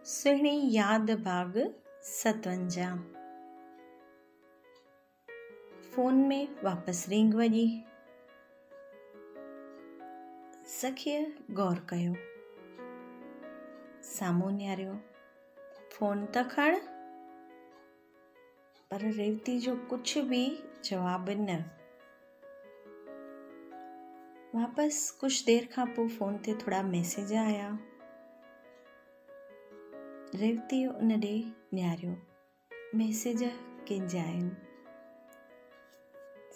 सुहिणी याद बाग़ 57। फ़ोन में वापसि रिंग वॼी। सखीअ गौर कयो, साम्हूं निहारियो, फ़ोन त खण। पर रेवती जो कुझु बि जवाबु न। वापसि कुझु देरि खां पोइ फ़ोन ते थोरा मैसेज आया। रेवती उन ॾे निहारियो, मैसेज कंहिंजा आहिनि।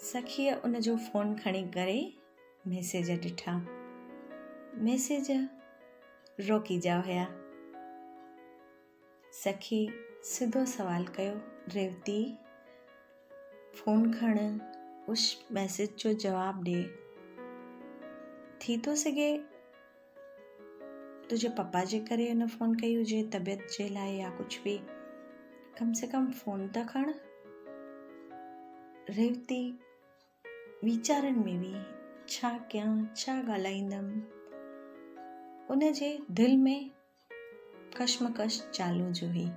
सखीअ उन जो फ़ोन खणी करे मैसेज ॾिठा। मैसेज रोकी जा हुया। सखी सिधो सवाल कयो, रेवती फ़ोन खण, उस मैसेज जो जवाबु ॾे। थी थो सघे तुंहिंजे पप्पा जे करे हुन फ़ोन कई हुजे, तबियत जे लाइ या कुझु बि। कम से कम फ़ोन त खण। रेवती वीचारनि में हुई, छा कयां, छा ॻाल्हाईंदमि। उन जे दिलि में कश्मकश चालू जो हुई।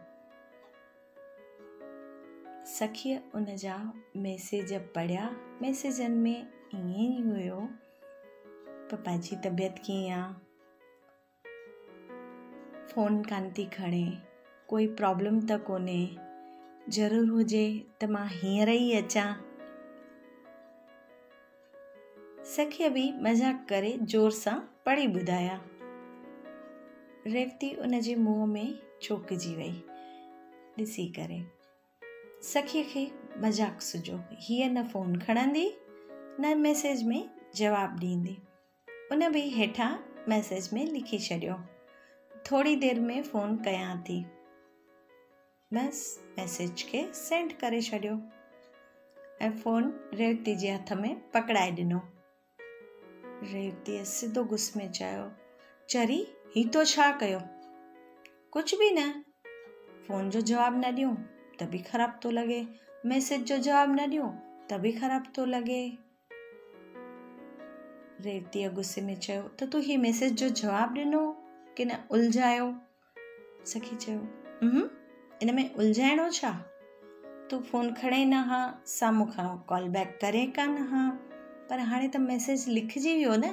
सखीअ उन जा मैसेज पढ़िया। मैसेजनि में ईअं ई हुयो, पप्पा जी तबियत कीअं आहे, फ़ोन कान थी खणे, कोई प्रॉब्लम त कोन्हे, ज़रूरु हुजे त मां हींअर ई अचां। सखीअ बि मज़ाक करे ज़ोर सां पढ़ी ॿुधाया। रेवती उन जे मुंहं में चौंकिजी वई ॾिसी करे। सखीअ खे मज़ाक सुझो, हीअ न फ़ोन खणंदी न मैसेज में जवाबु ॾींदी। उन बि हेठां मैसेज में लिखी छॾियो, थोरी देरि में फ़ोन कयां थी। बसि मैसेज खे सेंड करे छॾियो ऐं फ़ोन रेवती जे हथ में पकड़ाए ॾिनो। रेवतीअ सिधो गुस्से में चयो, चरी ही तो छा कयो? कुझु बि न। फ़ोन जो जवाबु न ॾियूं त बि ख़राबु थो लॻे, मैसेज जो जवाबु न ॾियूं त बि ख़राबु थो लॻे। रेवतीअ गुस्से में चयो, त तूं ही मैसेज जो जवाबु ॾिनो की न उलझायो? सखी चयो, इन में उलझाइणो छा? तूं फ़ोन खणे न हा, साम्हूं खां कॉल बैक करे कान हा, पर हाणे त मैसेज लिखिजी वियो न,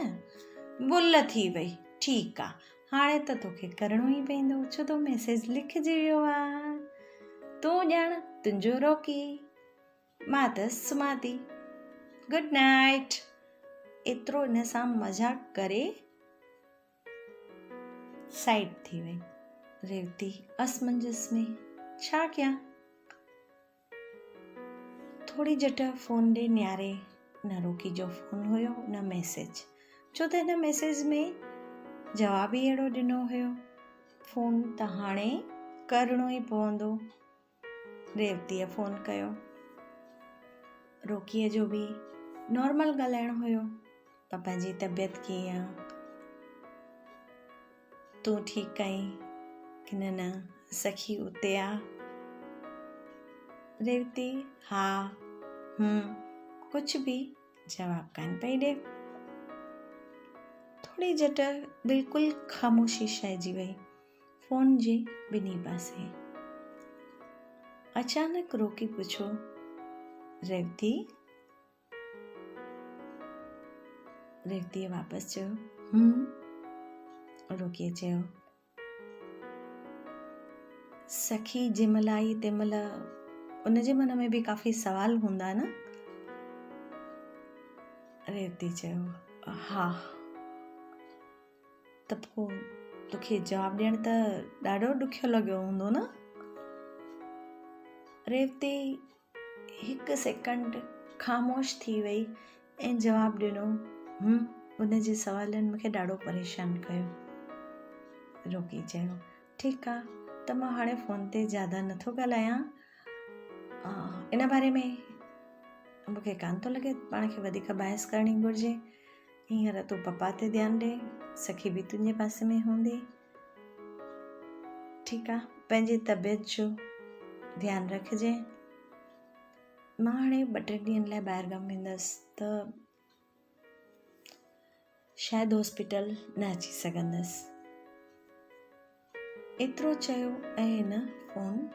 भुल थी वई। ठीकु आहे, हाणे त तोखे करिणो ई पवंदो, छो तो मैसेज लिखिजी वियो आहे। तूं ॼाण तुंहिंजो रोकी, मां त सुम्हां थी। Good night. एतिरो इन सां मज़ाक करे साइड थी वई। रेवती असमंजस में, छा कयां? थोरी झट फ़ोन ॾे नियारे, न रोकी जो फ़ोन हुयो न मैसेज, छो त हिन मैसेज में जवाबु ई अहिड़ो ॾिनो हुयो। फ़ोन त हाणे करिणो ई पवंदो। रेवतीअ फ़ोन कयो। रोकीअ जो बि नॉर्मल ॻाल्हाइणो हुयो, पप्पा जी तबियत कीअं आहे, तूं ठीकु आहीं की न, सखी उते आहे। रेवती हा कुझु बि जवाबु कान पई ॾे। थोरी झट बिल्कुलु ख़ामोशी छाइजी वई फ़ोन जे ॿिन्ही पासे। अचानक रोकी पुछो, रेवती? रेवतीअ वापसि चयो, रोकीअ चयो। सखी जंहिंमहिल आई तंहिंमहिल उनजे मन में बि काफ़ी सवाल हूंदा न। रेवती चयो, हा, त पोइ तोखे जवाबु ॾियणु त ॾाढो ॾुखियो लॻियो हूंदो न? रेवती हिकु सेकंड ख़ामोश थी वई ऐं जवाबु ॾिनो, उन जे सवालनि मूंखे ॾाढो परेशान कयो। रोकी चयो, ठीकु आहे, त मां हाणे फ़ोन ते ज़्यादा नथो ॻाल्हायां। इन बारे में मूंखे कान थो लॻे पाण खे वधीक बहस करणी घुरिजे। हींअर तूं पप्पा ते ध्यानु ॾे, सखी बि तुंहिंजे पासे में हूंदी। ठीकु आहे, पंहिंजी तबियत जो ध्यानु रखिजे। मां हाणे 2-3 ॾींहंनि लाइ ॿाहिरि गाम वेंदसि, त शायदि हॉस्पिटल न अची सघंदसि। एतिरो चयो ऐं हिन फ़ोन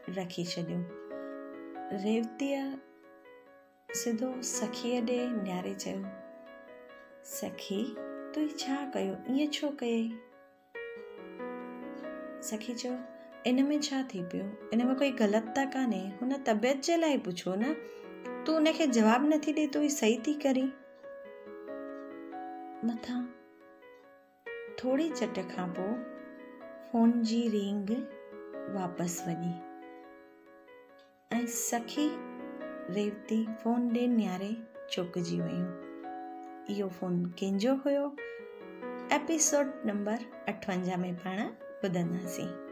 रखी छॾियो। रेवतीअ सिधो सखीअ ॾे निहारे चयो, सखी तूं छा कयो, ईअं छो कयई? सखी चयो, इन में छा थी पियो, इन में कोई ग़लति त कान्हे, हुन तबियत जे लाइ पुछो न, तूं उनखे जवाबु नथी ॾे, तूं सही थी करीं। मथां थोरी चट खां पोइ फ़ोन जी रिंग वापसि वॼी ऐं सखी रेवती फ़ोन ॾे निहारे चौंकिजी वयूं। इहो फ़ोन कंहिंजो हुयो? एपिसोड नंबर 58 में पाण ॿुधंदासीं।